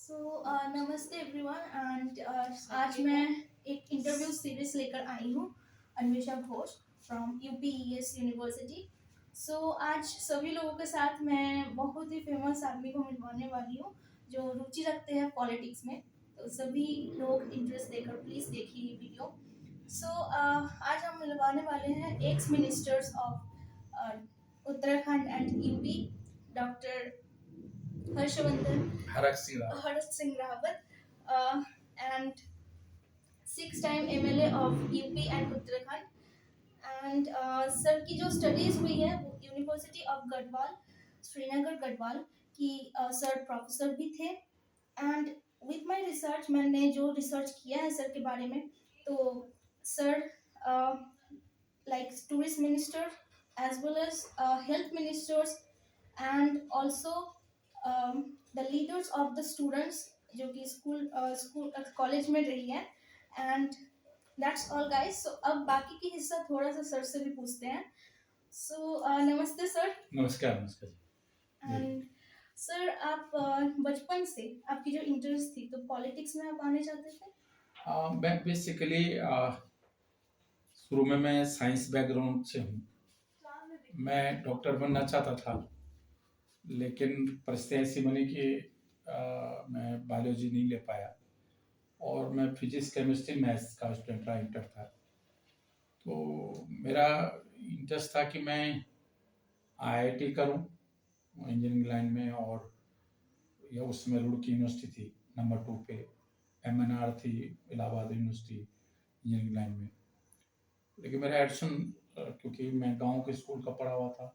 नमस्ते everyone and आज मैं एक इंटरव्यू सीरीज लेकर आई हूँ Anvesha Ghosh from UPES university. आज सभी लोगों के साथ मैं बहुत ही फेमस आदमी को मिलवाने वाली हूँ जो रुचि रखते हैं पॉलिटिक्स में। तो सभी लोग इंटरेस्ट देकर प्लीज़ देखिए ये वीडियो। आज हम मिलवाने वाले हैं x ministers of Uttarakhand and UP, doctor Harshvardhan Harak Singh Rawat and 6 time MLA of UP and Uttarakhand. And sir की जो स्टडीज हुई है वो यूनिवर्सिटी ऑफ गढ़वाल, श्रीनगर गढ़वाल की सर प्रोफेसर भी थे। एंड विथ माय रिसर्च मैंने जो रिसर्च किया है सर के बारे में, तो sir like tourist minister as well as health ministers and also the leaders of the students जो कि स्कूल कॉलेज में रही है। And that's all guys. So अब बाकी की हिस्सा थोड़ा सा सर से भी पूछते हैं। नमस्ते सर। नमस्कार नमस्कार जी। एंड सर आप बचपन से आपकी जो इंटरेस्ट थी तो पॉलिटिक्स में आप आने चाहते थे? मैं बेसिकली शुरू में मैं साइंस बैकग्राउंड से हूँ। मैं डॉक्टर बनना चाहता था, लेकिन परिस्थिति ऐसी बनी कि मैं बायोलॉजी नहीं ले पाया और मैं फिजिक्स केमिस्ट्री मैथ्स का स्टूडेंट रहा, इंटर था। तो मेरा इंटरेस्ट था कि मैं आईआईटी करूं इंजीनियरिंग लाइन में, और यह उसमें रुड़की यूनिवर्सिटी थी नंबर 2 पे, एमएनआर थी इलाहाबाद यूनिवर्सिटी इंजीनियरिंग लाइन में। लेकिन मेरा एडमिशन, क्योंकि मैं गांव के स्कूल का पढ़ा हुआ था,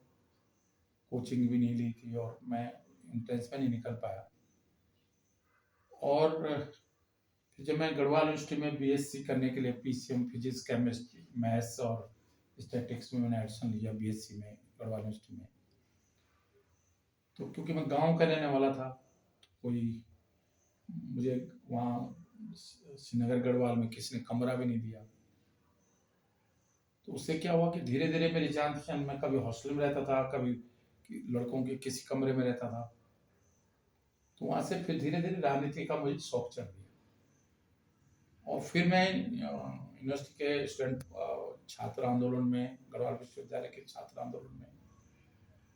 कोचिंग भी नहीं ली थी और मैं एंट्रेंस में नहीं निकल पाया। और फिर जब मैं गढ़वाल यूनिवर्सिटी में बीएससी करने के लिए पीसीएम फिजिक्स केमिस्ट्री मैथ्स और स्टैटिक्स में मैंने एडमिशन लिया बीएससी में गढ़वाल यूनिवर्सिटी में। तो क्योंकि मैं गांव का रहने वाला था, कोई मुझे वहाँ श्रीनगर गढ़वाल में किसी ने कमरा भी नहीं दिया। तो उससे क्या हुआ कि धीरे धीरे मेरी जान पहचान, मैं कभी हॉस्टल में रहता था, कभी लड़कों के किसी कमरे में रहता था। तो वहाँ से फिर धीरे धीरे राजनीति का मुझे शौक चढ़ गया। और फिर मैं यूनिवर्सिटी के स्टूडेंट छात्र आंदोलन में, गढ़वाल विश्वविद्यालय के छात्र आंदोलन में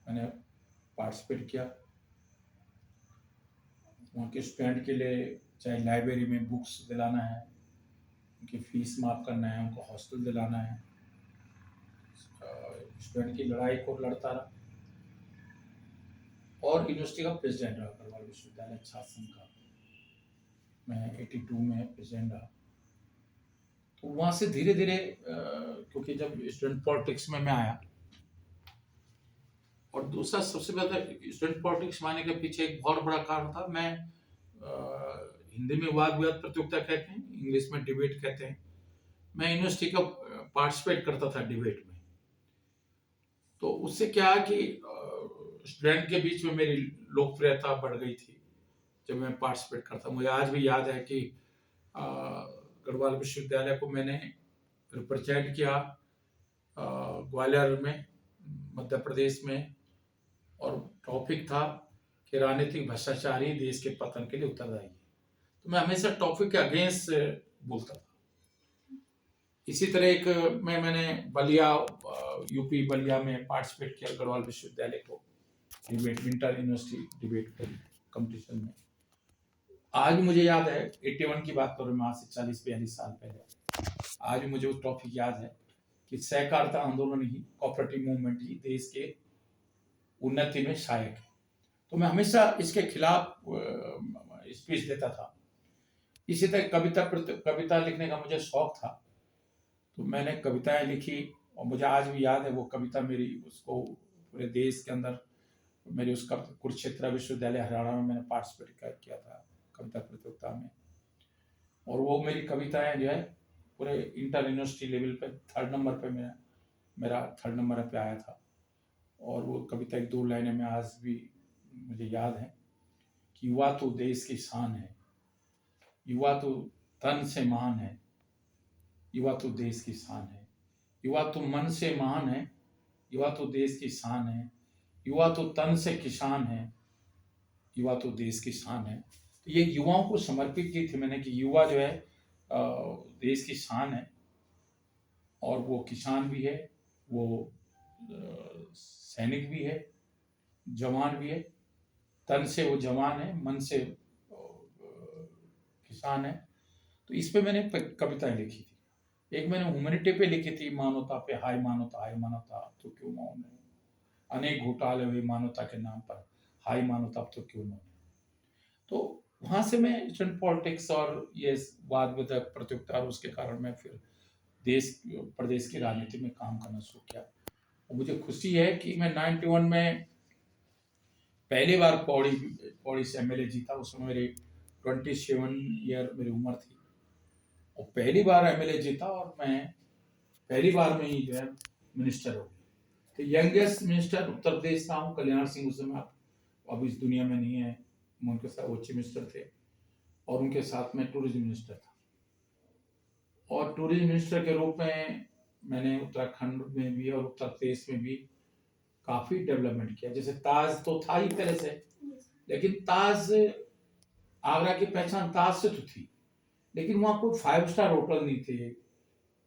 मैंने पार्टिसिपेट किया। वहाँ के स्टूडेंट के लिए चाहे लाइब्रेरी में बुक्स दिलाना है, उनकी फीस माफ़ करना है, उनको हॉस्टल दिलाना है, स्टूडेंट की लड़ाई को लड़ता रहा और यूनिवर्सिटी का प्रेसिडेंट रहा, गढ़वाल विश्वविद्यालय छात्र संघ का मैं 82 में प्रेसिडेंट रहा। तो वहाँ से धीरे धीरे, क्योंकि जब स्टूडेंट पॉलिटिक्स में मैं आया, और दूसरा सबसे बड़ा स्टूडेंट पॉलिटिक्स में आने के पीछे एक बहुत बड़ा कारण था। मैं हिंदी में वाद विवाद प्रतियोगिता कहते हैं, इंग्लिश में डिबेट कहते हैं, मैं यूनिवर्सिटी का पार्टिसिपेट करता था डिबेट में। तो उससे क्या है कि स्टूडेंट के बीच में मेरी लोकप्रियता बढ़ गई थी जब मैं पार्टिसिपेट करता। मुझे आज भी याद है कि गढ़वाल विश्वविद्यालय को मैंने रिप्रेजेंट किया ग्वालियर में, मध्य प्रदेश में, और टॉपिक था कि राजनीतिक भ्रष्टाचारी देश के पतन के लिए उत्तरदायी है। तो मैं हमेशा टॉपिक के अगेंस्ट बोलता था। इसी तरह एक मैंने बलिया, यूपी बलिया में पार्टिसिपेट किया गढ़वाल विश्वविद्यालय को debate, winter university debate competition में। आज मुझे याद है, 81 की बात करूँ मैं, आज से 40-42 साल पहले, आज भी मुझे वो टॉपिक याद है कि सहकारिता आंदोलन ही, कोऑपरेटिव मूवमेंट ही देश के उन्नति में सहायक है। तो मैं हमेशा इसके खिलाफ स्पीच देता था। इसी तरह कविता लिखने का मुझे शौक था, तो मैंने कविताएं लिखी और मुझे आज भी याद है वो कविता मेरी, उसको पूरे देश के अंदर मेरी उसका कुरुक्षेत्र विश्वविद्यालय हरियाणा में मैंने पार्टिसिपेट किया था कविता प्रतियोगिता में। और वो मेरी कविताएं जो है पूरे इंटर यूनिवर्सिटी लेवल पे 3rd नंबर पे मेरा 3rd नंबर पे आया था। और वो कविता की 2 लाइनें में आज भी मुझे याद है कि युवा तो देश की शान है, युवा तो तन से महान है, युवा तो देश की शान है, युवा तो मन से महान है, युवा तो देश की शान है, युवा तो तन से किसान है, युवा तो देश की शान है, तो ये युवाओं को समर्पित की थी मैंने कि युवा जो है देश की शान है, और वो किसान भी है, वो सैनिक भी है, जवान भी है। तन से वो जवान है, मन से किसान है। तो इस पे मैंने कविताएं लिखी थी। एक मैंने ह्यूमैनिटी पे लिखी थी, मानवता पे, हाय मानवता तो क्यों मौन है, अनेक घोटाले हुए मानवता के नाम पर, हाय मानवता अब तो क्यों मौन है। तो वहां से मैं स्टूडेंट पॉलिटिक्स और ये वाद विवाद प्रतियोगिता, और उसके कारण मैं फिर देश प्रदेश की राजनीति में काम करना शुरू किया। और मुझे खुशी है कि मैं 91 में पहली बार पौड़ी से एमएलए जीता। उसमें मेरी 27 ईयर मेरी उम्र थी, और पहली बार एमएलए जीता, और मैं पहली बार में ही जो है मिनिस्टर हो गया। तो यंगेस्ट मिनिस्टर उत्तर प्रदेश था हूँ। कल्याण सिंह उस समय अब इस दुनिया में नहीं है, उनके साथ वो चीफ मिनिस्टर थे, और उनके साथ में टूरिज्म मिनिस्टर था। और टूरिज्म मिनिस्टर के रूप में मैंने उत्तराखंड में भी और उत्तर प्रदेश में भी काफी डेवलपमेंट किया। जैसे ताज तो था ही पहले से, लेकिन ताज, आगरा की पहचान ताज से तो थी, लेकिन वहाँ कोई 5 स्टार होटल नहीं थे,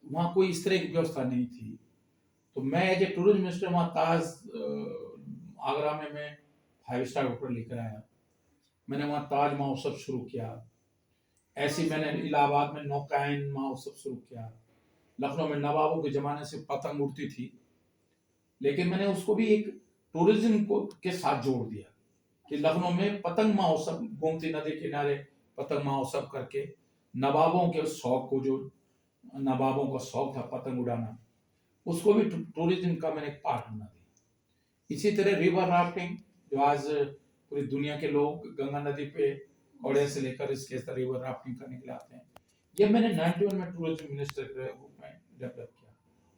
वहाँ कोई इस तरह की व्यवस्था नहीं थी। तो मैं एज ए टूरिज्म मिनिस्टर वहाँ ताज आगरा में मैं 5 स्टार होटल लेकर आया। मैंने वहाँ ताज महोत्सव शुरू किया। ऐसे ही मैंने इलाहाबाद में नौकायन महोत्सव शुरू किया। लखनऊ में नवाबों के जमाने से पतंग उड़ती थी, लेकिन मैंने उसको भी एक टूरिज्म को के साथ जोड़ दिया कि लखनऊ में पतंग महोत्सव, गोमती नदी किनारे पतंग महोत्सव करके नवाबों के शौक को, जो नवाबों का शौक था पतंग उड़ाना, उसको भी टूरिज्म का मैंने एक पार्ट बना दिया। इसी तरह रिवर राफ्टिंग, जो आज पूरी दुनिया के लोग गंगा नदी पे घोड़े से लेकर इसके रिवर राफ्टिंग करने के लिए आते हैं, ये मैंने 91 में टूरिज्म मिनिस्टर के रूप में डेवलप किया।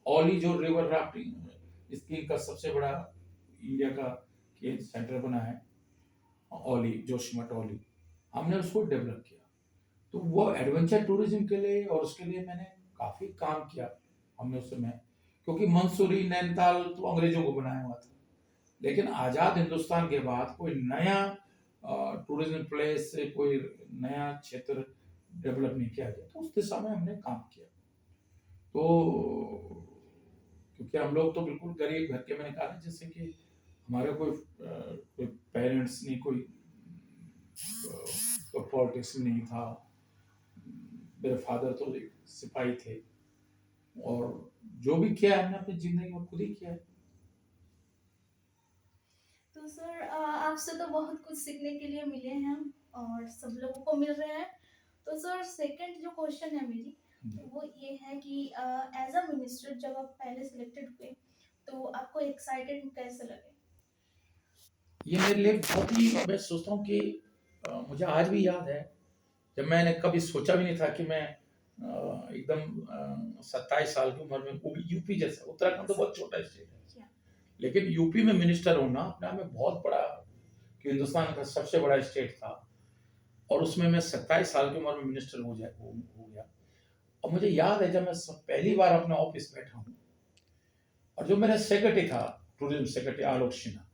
ओली जो रिवर राफ्टिंग स्कीम का सबसे बड़ा इंडिया का सेंटर बना है, ओली, जोशीमठ ओली, हमने उसको डेवलप किया। तो वो एडवेंचर टूरिज्म के लिए और उसके लिए मैंने काफी काम किया हमने उस समय, क्योंकि मंसूरी, नैनीताल तो अंग्रेजों को बनाया हुआ था, लेकिन आजाद हिंदुस्तान के बाद कोई नया टूरिज्म प्लेस से कोई नया क्षेत्र डेवलप नहीं किया गया। तो उस दिशा में हमने काम किया। तो क्योंकि हम लोग तो बिल्कुल गरीब घर के, मैंने कहा ना, जैसे कि हमारे कोई पेरेंट्स नहीं, कोई पॉलिटिक्स नहीं था। मेरे फादर तो एक सिपाही थे, और जो भी किया है हमने अपनी जिंदगी में खुद ही किया है। तो सर आपसे तो बहुत कुछ सीखने के लिए मिले हैं हम, और सब लोगों को मिल रहे हैं। तो सर सेकंड जो क्वेश्चन है मेरी, वो ये है कि एज अ मिनिस्टर जब आप पहले सिलेक्टेड हुए, तो आपको एक्साइटेड कैसे लगे? ये मेरे लिए बहुत ही, मैं सोचता हूँ कि मुझे आज भी याद है जब मैंने कभी सोचा भी नहीं था कि मैं एकदम 27 साल की उम्र में, वो भी यूपी जैसा, उत्तराखंड तो बहुत छोटा स्टेट है, लेकिन यूपी में मिनिस्टर होना अपने आप में बहुत बड़ा, कि हिंदुस्तान का सबसे बड़ा स्टेट था, और उसमें मैं 27 साल की उम्र में मिनिस्टर हो गया। और मुझे याद है जब मैं पहली बार अपने ऑफिस बैठा हूँ, और जो मेरा सेक्रेटरी था, टूरिज्म सेक्रेटरी आलोक सिन्हा,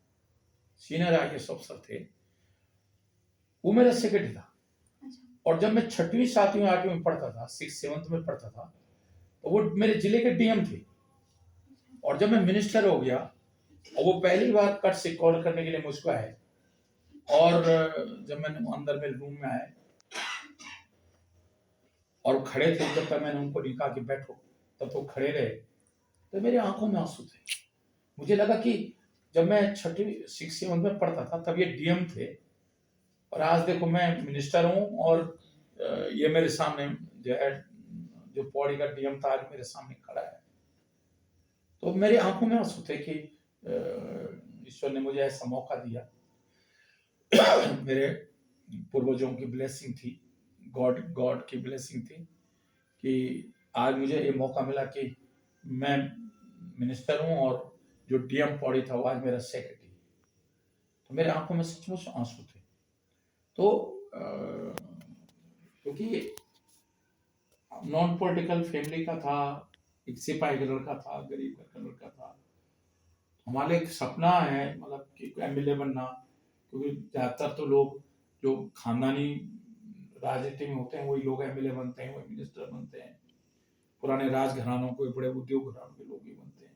सीनियर आईएएस अफसर थे, वो मेरा सेक्रेटरी था। और जब मैं 6वीं 7वीं 8वीं में पढ़ता था, 6 7 में पढ़ता था, तो वो मेरे जिले के डीएम थे। और जब मैं मिनिस्टर हो गया, और वो पहली बार कट से कॉल करने के लिए मुझको आए, और जब मैंने अंदर मेरे रूम में आए और खड़े थे, जब तक मैंने उनको नहीं कहा कि बैठो, तब तो खड़े रहे, तो मेरी आंखों में आंसू थे। मुझे लगा कि जब मैं 6वीं 6 7 में पढ़ता था तब ये डीएम थे, और आज देखो मैं मिनिस्टर हूँ, और ये मेरे सामने जो है, जो पौड़ी का डीएम था, आज मेरे सामने खड़ा है। तो मेरी आंखों में आंसू थे कि ईश्वर ने मुझे ऐसा मौका दिया। मेरे पूर्वजों की ब्लेसिंग थी, गॉड की ब्लेसिंग थी, कि आज मुझे ये मौका मिला कि मैं मिनिस्टर हूँ, और जो डीएम पौड़ी था वो आज मेरा सेक्रेटरी। तो मेरे आंखों में सचमुच आंसू थे। तो क्योंकि नॉन पॉलिटिकल फैमिली का था, एक सिपाही का लड़का था, गरीब घर का लड़का था, हमारे एक सपना है, मतलब कि एमएलए बनना। क्योंकि ज्यादातर तो लोग जो खानदानी राजनीति में होते हैं वही लोग एमएलए बनते हैं, वही मिनिस्टर बनते हैं, पुराने राजघरानों को बड़े उद्योग घरानों के लोग ही बनते हैं।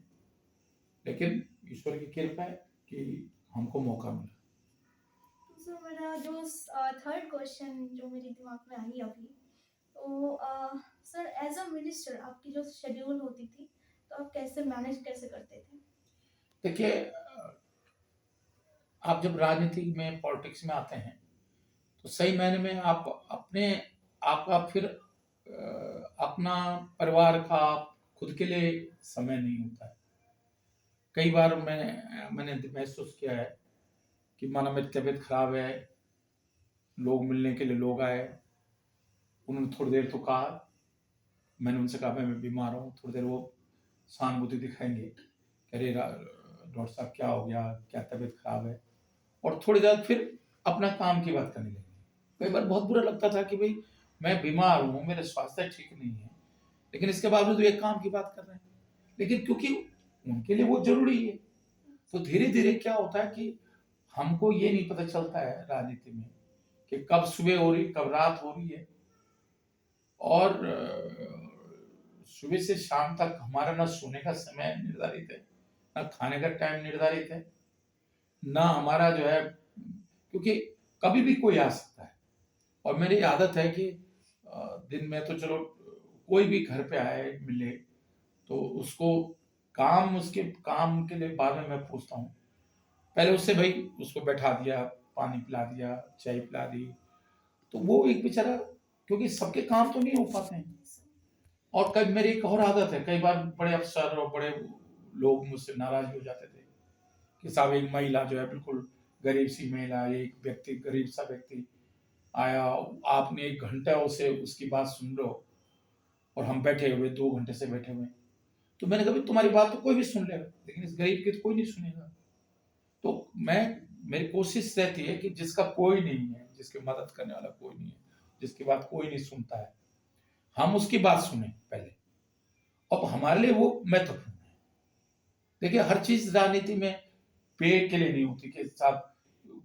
लेकिन ईश्वर की कृपा है कि हमको मौका मिला। सो मेरा जो थर्ड क्वेश्चन जो मेरे दिमाग में आई अभी, तो सर एज अ मिनिस्टर आपकी जो शेड्यूल होती थी तो आप कैसे मैनेज कैसे करते थे? देखिए, आप जब राजनीति में पॉलिटिक्स में आते हैं तो सही मायने में आप अपने आपका फिर अपना परिवार का खुद के लिए समय नहीं होता है। कई बार मैंने महसूस किया है कि माना मेरी तबीयत खराब है, लोग मिलने के लिए लोग आए, उन्होंने थोड़ी देर तो कहा, मैंने उनसे कहा मैं बीमार हूँ, थोड़ी देर वो सहानुभूति दिखाएंगे, अरे डॉक्टर साहब क्या हो गया, क्या तबीयत खराब है, और थोड़ी देर फिर अपना काम की बात करने लगे। कई बार बहुत बुरा लगता था कि भाई मैं बीमार हूँ, मेरा स्वास्थ्य ठीक नहीं है, लेकिन इसके बावजूद एक काम की बात कर रहे हैं। लेकिन क्योंकि उनके लिए वो जरूरी है, तो धीरे धीरे क्या होता है कि हमको ये नहीं पता चलता है राजनीति में कि कब सुबह हो रही, कब रात हो रही है, और सुबह से शाम तक हमारा ना सोने का समय निर्धारित है, ना खाने का टाइम निर्धारित है, ना हमारा जो है, क्योंकि कभी भी कोई आ सकता है। और मेरी आदत है कि दिन में तो चलो कोई भी घर पे आए मिले तो उसको उसके काम के लिए बाद में मैं पूछता हूँ, पहले उससे भाई उसको बैठा दिया, पानी पिला दिया, चाय पिला दी, तो वो एक बेचारा, क्योंकि सबके काम तो नहीं हो पाते हैं। और कई मेरी एक और आदत है, कई बार बड़े अफसर और बड़े लोग मुझसे नाराज हो जाते थे कि साहब एक महिला जो है बिल्कुल गरीब सी महिला, एक व्यक्ति गरीब सा व्यक्ति आया, आपने 1 घंटा उसे उसकी बात सुन लो और हम बैठे हुए 2 घंटे से बैठे हुए। तो मैंने कहा तुम्हारी बात तो कोई भी सुन लेगा, लेकिन इस गरीब की तो कोई नहीं सुनेगा। तो मेरी कोशिश रहती है कि जिसका कोई नहीं है, जिसकी मदद करने वाला कोई नहीं है, जिसकी बात कोई नहीं सुनता है, हम उसकी बात सुने पहले। अब हमारे लिए वो महत्वपूर्ण है। देखिए, हर चीज राजनीति में पेड़ के लिए नहीं होती कि साहब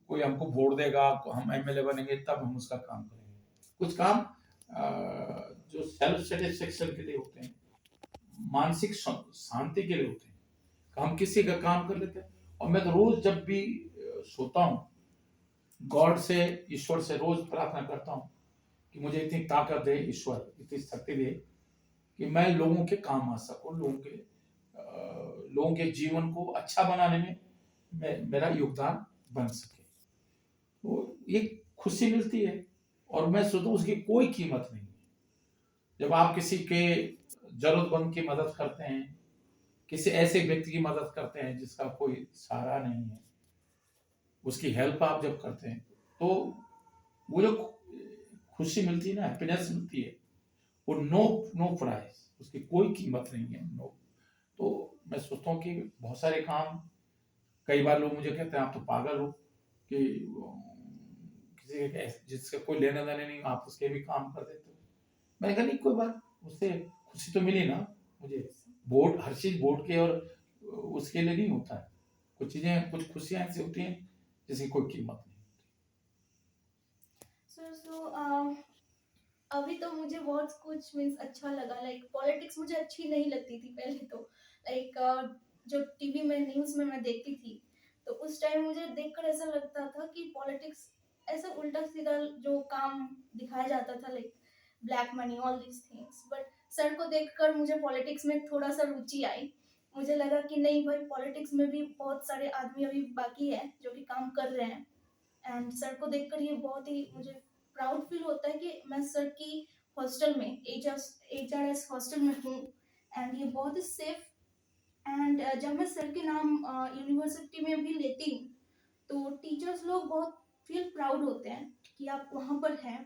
कोई हमको वोट देगा, हम एमएलए बनेंगे तब हम उसका काम करेंगे। कुछ काम जो सेल्फ सेटिस्फेक्शन के लिए होते हैं, मानसिक शांति के लिए होते हैं, हम किसी का काम कर लेते हैं। और मैं तो रोज जब भी सोता हूँ, गॉड से, ईश्वर से रोज प्रार्थना करता हूँ कि मुझे इतनी ताकत दे ईश्वर, इतनी शक्ति दे कि मैं लोगों के काम आ सकूं, लोगों के जीवन को अच्छा बनाने में मेरा योगदान बन सके। तो ये खुशी मिलती है और मैं सोचता हूँ उसकी कोई कीमत नहीं है। जब आप किसी के जरूरतमंद की मदद करते हैं, किसी ऐसे व्यक्ति की मदद करते हैं जिसका कोई सहारा नहीं है, उसकी हेल्प आप जब करते हैं तो वो जो खुशी मिलती है ना, हैप्पीनेस मिलती है, वो नो प्राइस, उसकी कोई कीमत नहीं है, नो। तो मैं सोचता हूँ कि बहुत सारे काम, कई बार लोग मुझे कहते हैं आप तो पागल हो कि किसी के जिससे कोई लेना देना नहीं, आप उसके भी काम कर देते हो। मैंने कहा नहीं, कोई बात, उससे खुशी तो मिली ना मुझे। वोट, हर चीज वोट के और उसके लिए नहीं होता है। कुछ चीजें, कुछ खुशियां ऐसी होती हैं जिसकी कोई कीमत नहीं। सो अभी तो मुझे बहुत कुछ मीन्स अच्छा लगा, लाइक पॉलिटिक्स मुझे अच्छी नहीं लगती थी पहले तो, लाइक जो टीवी में न्यूज़ में मैं देखती थी तो उस टाइम मुझे देखकर ऐसा लगता था कि पॉलिटिक्स ऐसा उल्टा सीधा जो काम दिखाया जाता था, like black money all these things. But sir को देखकर मुझे पॉलिटिक्स में थोड़ा सा रुचि आई। मुझे लगा कि नहीं भाई, पॉलिटिक्स में भी बहुत सारे आदमी अभी बाकी है जो कि काम कर रहे हैं। एंड सर को देखकर ये बहुत ही मुझे प्राउड फील होता है कि मैं सर की हॉस्टल में, HRS हॉस्टल में हूँ। एंड ये बहुत ही सेफ। एंड जब मैं सर के नाम यूनिवर्सिटी में भी लेती हूँ तो टीचर्स लोग बहुत फील प्राउड होते हैं कि आप वहाँ पर हैं।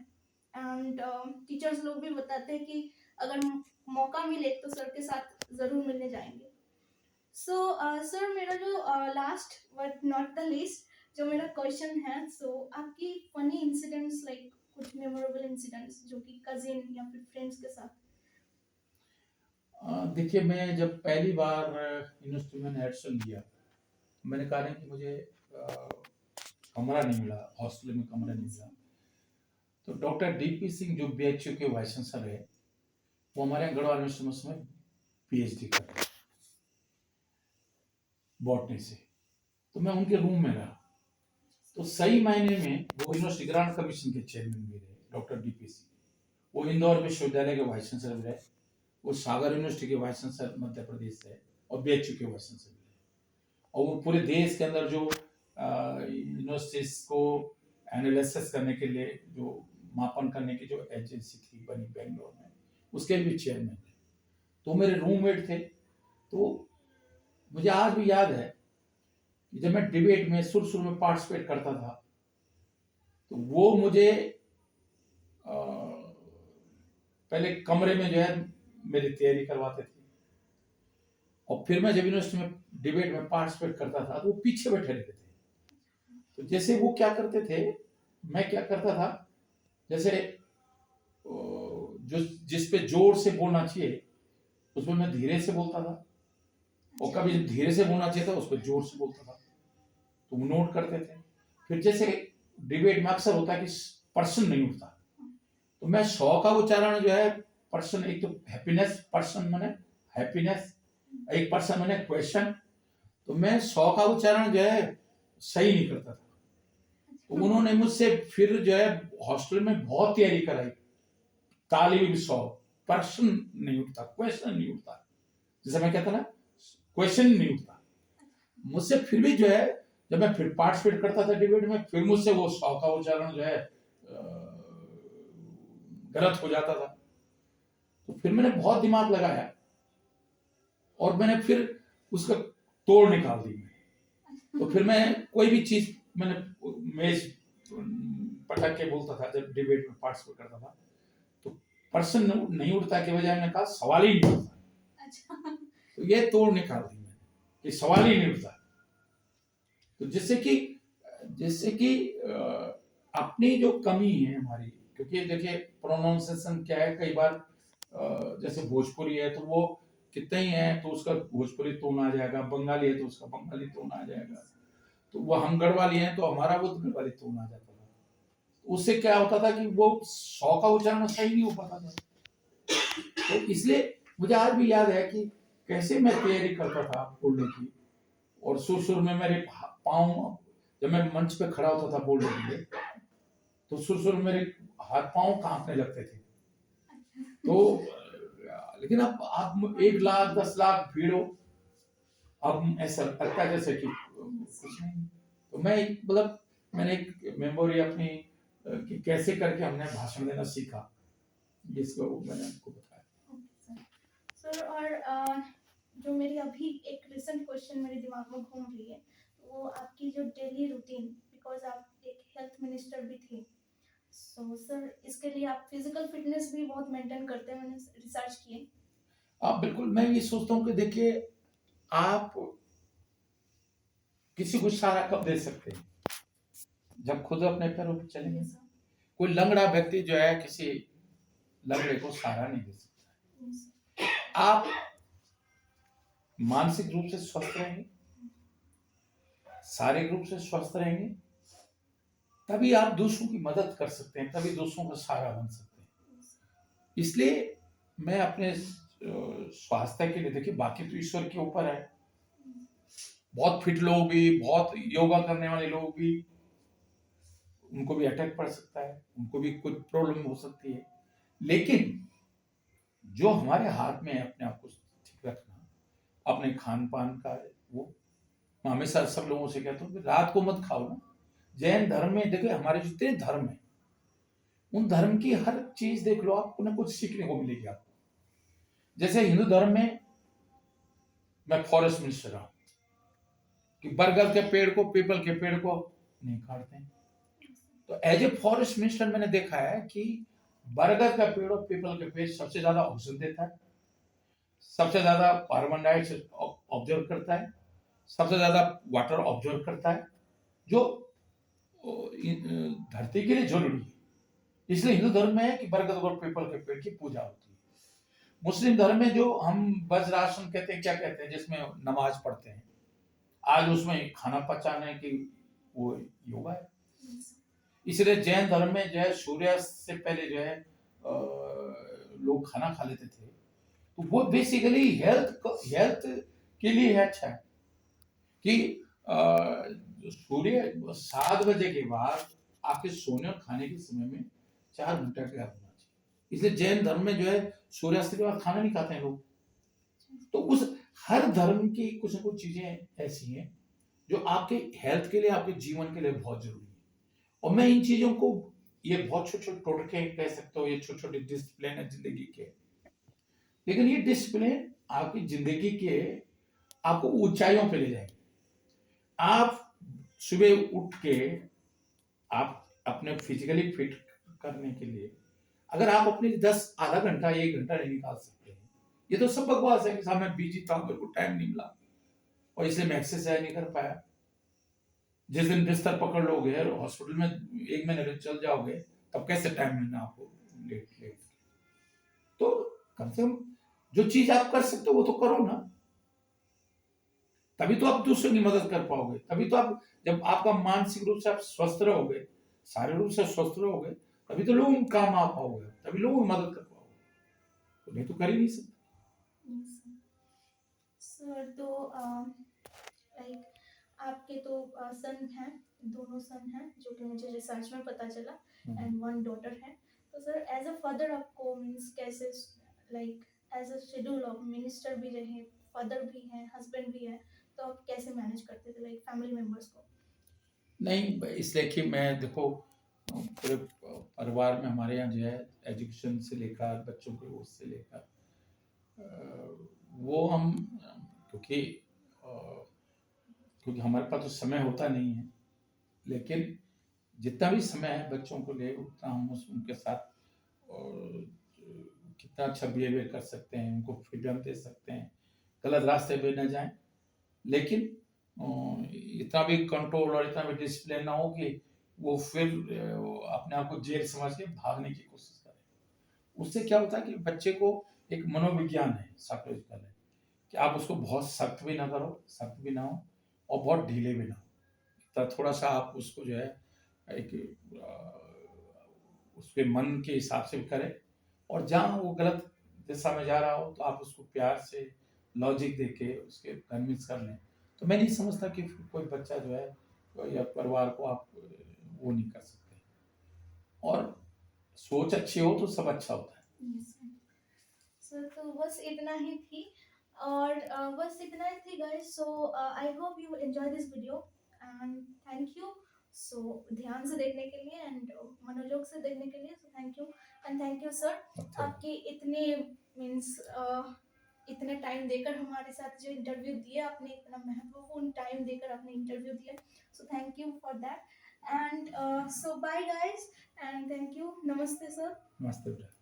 एंड टीचर्स लोग भी बताते हैं कि अगर मौका मिले तो सर के साथ ज़रूर मिलने जाएंगे। सो सर, मेरा जो last but not the least जो मेरा क्वेश्चन है, आपकी फनी इंसिडेंट्स, लाइक कुछ मेमोरेबल इंसिडेंट्स जो कि कजिन या फिर फ्रेंड्स के साथ। देखिए, मैं जब पहली बार यूनिवर्सिटी में एडमिशन लिया, मैंने कहा नहीं कि मुझे कमरा नहीं मिला, हॉस्टल में कमरा नहीं मिला, तो डॉक्टर डीपी सिंह जो बीएचयू के वाइस चांसलर है, वो हमारे यहाँ गढ़वाल यूनिवर्सिटी में पीएचडी कर रहे हैं बॉटनी से। तो मैं उनके रूम में रहा, तो सही मायने में वो यूनिवर्सिटी ग्रांट कमीशन के चेयरमैन भी रहे डॉक्टर डीपी सिंह। वो इंदौर विश्वविद्यालय के वाइस चांसलर भी रहे, वो सागर यूनिवर्सिटी के वाइस चांसलर मध्य प्रदेश से, और बीएचयू के वाइस चांसलर भी रहे। और वो पूरे देश के अंदर जो यूनिवर्सिटीज को एनालिसिस करने के लिए जो मापन करने की जो एजेंसी थी बनी बेंगलोर में, उसके भी चेयरमैन थे। तो मेरे रूममेट थे। तो मुझे आज भी याद है कि जब मैं डिबेट में शुरू में पार्टिसिपेट करता था, तो वो मुझे पहले कमरे में जो है मेरी तैयारी करवाते थे, और फिर मैं जब यूनिवर्सिटी में डिबेट में पार्टिसिपेट करता था तो वो पीछे बैठे रहते थे। तो जैसे वो क्या करते थे, मैं क्या करता था, जैसे जो जिस पे जोर से बोलना चाहिए उसमें मैं धीरे से बोलता था, और कभी धीरे से बोलना चाहिए था उस पर जोर से बोलता था। तो वो नोट करते थे। फिर जैसे डिबेट में अक्सर होता है कि पर्सन नहीं उठता, तो मैं 100 का उच्चारण जो है पर्सन, एक तो हैप्पीनेस, पर्सन माने हैप्पीनेस, एक पर्सन माने क्वेश्चन, तो मैं 100 का उच्चारण जो है सही नहीं करता था। तो उन्होंने मुझसे फिर जो है हॉस्टल में बहुत तैयारी कराई, ताली भी 100, पर्सन नहीं उठता, क्वेश्चन नहीं उठता, जैसे मैं कहता ना क्वेश्चन नहीं उठता मुझसे। फिर भी जो है जब मैं फिर पार्टिसिपेट करता था डिबेट में, फिर मुझसे वो 100 का उच्चारण जो है गलत हो जाता था। तो फिर मैंने बहुत दिमाग लगाया और मैंने फिर उसका तोड़ निकाल दी। तो फिर मैं कोई भी चीज मैंने मेज पटक के बोलता था जब डिबेट में पार्टिसिपेट करता था, तो पर्सन नहीं उठता के बजाय मैंने कहा सवाल ही नहीं उठता। अच्छा। तो ये तोड़ निकाल दी मैंने कि सवाल ही नहीं उठता। तो जिससे कि अपनी जो कमी है हमारी, क्योंकि देखिए प्रोनाउंसिएशन क्या है, कई बार जैसे भोजपुरी है तो वो कितने ही है तो उसका भोजपुरी टोन आ जाएगा, बंगाली है तो उसका बंगाली टोन आ जाएगा, तो वो हम गढ़वाली हैं तो हमारा वो गढ़वाली टोन आ जाता था। उससे क्या होता था कि वो 100 का उच्चारण सही नहीं हो पाता था। तो इसलिए मुझे आज भी याद है कि कैसे मैं तैयारी करता था बोलने की, और सुर में मेरे पाँव, जब मैं मंच पे खड़ा होता था बोलने के लिए, तो सुर में मेरे हाथ पाँव कांपने लगते थे। तो लेकिन अब आप 1 लाख 10 लाख भीड़ हो, अब ऐसा लगता है जैसे कि कुछ नहीं। तो मैं मतलब मैंने एक मेमोरी अपनी कि कैसे करके हमने भाषण देना सीखा, जिसको मैंने आपको बताया। सर, और जो मेरी अभी एक रिसेंट क्वेश्चन मेरे दिमाग में घूम रही है, वो आपकी जो डेली रूटीन, बिकॉज आप एक हेल्थ मिनिस्टर भी थे, सो सर इसके लिए आप फिजिकल फिटनेस भी बहुत मेंटेन करते हैं, मैंने रिसर्च किए। आप बिल्कुल, मैं ये सोचता हूँ कि देखिए आप किसी को सहारा कब दे सकते हैं, जब खुद अपने पैरों पर चलेंगे। कोई लंगड़ा व्यक्ति जो है किसी लंगड़े को सहारा नहीं दे सकता। आप मानसिक रूप से स्वस्थ रहेंगे, शारीरिक रूप से स्वस्थ रहेंगे, तभी आप दूसरों की मदद कर सकते हैं, तभी दूसरों का सहारा बन सकते हैं। इसलिए मैं अपने स्वास्थ्य के लिए, देखिए बाकी तो ईश्वर के ऊपर है, बहुत फिट लोग भी, बहुत योगा करने वाले लोग भी, उनको भी अटैक पड़ सकता है, उनको भी कुछ प्रॉब्लम हो सकती है, लेकिन जो हमारे हाथ में है अपने आप को ठीक रखना, अपने खान पान का, वो मैं हमेशा सब लोगों से कहता हूँ कि रात को मत खाओ ना। जैन धर्म में देखिए, हमारे जितने धर्म है उन धर्म की हर चीज देख लो, आपको ना कुछ सीखने को मिलेगी आपको। जैसे हिंदू धर्म में मैं फॉरेस्ट मिनिस्टर रहा, कि बरगद के पेड़ को, पीपल के पेड़ को नहीं काटते। तो एज ए फॉरेस्ट मिनिस्टर मैंने देखा है कि बरगद का पेड़ और पीपल के पेड़ सबसे ज्यादा ऑक्सीजन देता है, सबसे ज्यादा कार्बन डाइऑक्साइड ऑब्जर्व करता है, सबसे ज्यादा वाटर ऑब्जर्व करता है, जो धरती के लिए जरूरी है। इसलिए हिंदू धर्म में है कि बरगद और पीपल के पेड़ की पूजा होती है। मुस्लिम धर्म में जो हम वज्रासन कहते हैं, क्या कहते हैं, जिसमें नमाज पढ़ते हैं, आज उसमें खाना पचाने की वो योगा है। इसलिए जैन धर्म में जो है सूर्यास्त से पहले जो है लोग खाना खा लेते थे, तो वो बेसिकली हेल्थ के लिए है अच्छा है कि सूर्य 7 बजे के बाद आपके सोने और खाने के समय में 4 घंटा का गैप होना चाहिए। इसलिए जैन धर्म में जो है सूर्यास्त के बाद खाना नहीं खाते हैं लोग। तो उस हर धर्म की कुछ न कुछ चीजें ऐसी हैं जो आपके हेल्थ के लिए, आपके जीवन के लिए बहुत जरूरी है। और मैं इन चीजों को, ये बहुत छोटे छोटे टोटके कह सकते हो, ये छोटे छोटे डिसिप्लिन है जिंदगी के, लेकिन ये डिसिप्लिन आपकी जिंदगी के आपको ऊंचाइयों पे ले जाएंगे। आप सुबह उठ के आप अपने फिजिकली फिट करने के लिए अगर आप अपने 10 आधा घंटा 1 घंटा नहीं निकाल सकते हैं, ये तो सब बकवास है कि साहब मैं बिजी था, मेरे को टाइम नहीं मिला और इसलिए मैं एक्सरसाइज नहीं कर पाया। जिस दिन बिस्तर पकड़ लोगे और हॉस्पिटल में 1 महीने चल जाओगे, तब कैसे टाइम मिलना आपको लेट लेट। तो कम से कम जो चीज आप कर सकते हो वो तो करो ना, तभी तो आप दूसरों की मदद कर पाओगे। तभी तो आप, जब आपका मानसिक रूप से आप स्वस्थ रहोगे, शारीरिक रूप से स्वस्थ रहोगे, तभी तो लोगों को काम आ पाओगे, तभी लोगों की मदद कर पाओगे, तो नहीं तो कर ही नहीं सकते। सर तो लाइक आपके तो सन हैं, दोनों सन हैं जो कि मुझे रिसर्च में पता चला, एंड वन डॉटर है। तो सर एज अ फादर आपको मीन्स कैसे, like as a schedule of minister भी रहे, फादर भी हैं, हस्बैंड भी है, तो आप कैसे मैनेज करते थे लाइक फैमिली मेंबर्स को? नहीं, इसलिए कि मैं देखो पूरे परिवार में हमारे यहाँ जो है एजुकेशन से लेकर बच्चों के उससे लेकर वो हम, क्योंकि क्योंकि हमारे पास तो समय होता नहीं है, लेकिन जितना भी समय है बच्चों को ले उतना हम उनके साथ और कितना अच्छा बिहेवियर कर सकते हैं, उनको फ्रीडम दे सकते हैं, गलत रास्ते पे न जाएं, लेकिन इतना भी कंट्रोल और इतना भी डिसिप्लिन ना हो कि वो फिर अपने आप को जेल समझ के भागने की कोशिश करे। उससे क्या होता है कि बच्चे को एक मनोविज्ञान है, साइकोलॉजिकल है, कि आप उसको बहुत सख्त भी ना करो, सख्त भी ना हो और बहुत ढीले भी ना हो, तो थोड़ा सा आप उसको जो है एक उसके मन के हिसाब से करें, और जहाँ वो गलत दिशा में जा रहा हो तो आप उसको प्यार से लॉजिक देके उसके कन्विंस कर लें। तो मैं नहीं समझता कि कोई बच्चा जो है या परिवार को आप वो नहीं कर सकते, और सोच अच्छी हो तो सब अच्छा होता है। सर तो बस इतना ही थी, और बस इतना ही थी guys. So I hope you enjoy this video and thank you. So ध्यान से देखने के लिए एंड मनोयोग से देखने के लिए, सो thank you and thank you sir, आपके इतने मीन्स इतने टाइम देकर हमारे साथ जो इंटरव्यू दिया आपने, इतना महत्वपूर्ण टाइम देकर आपने इंटरव्यू दिया, so thank you for that and so bye guys and thank you. नमस्ते सर। नमस्ते।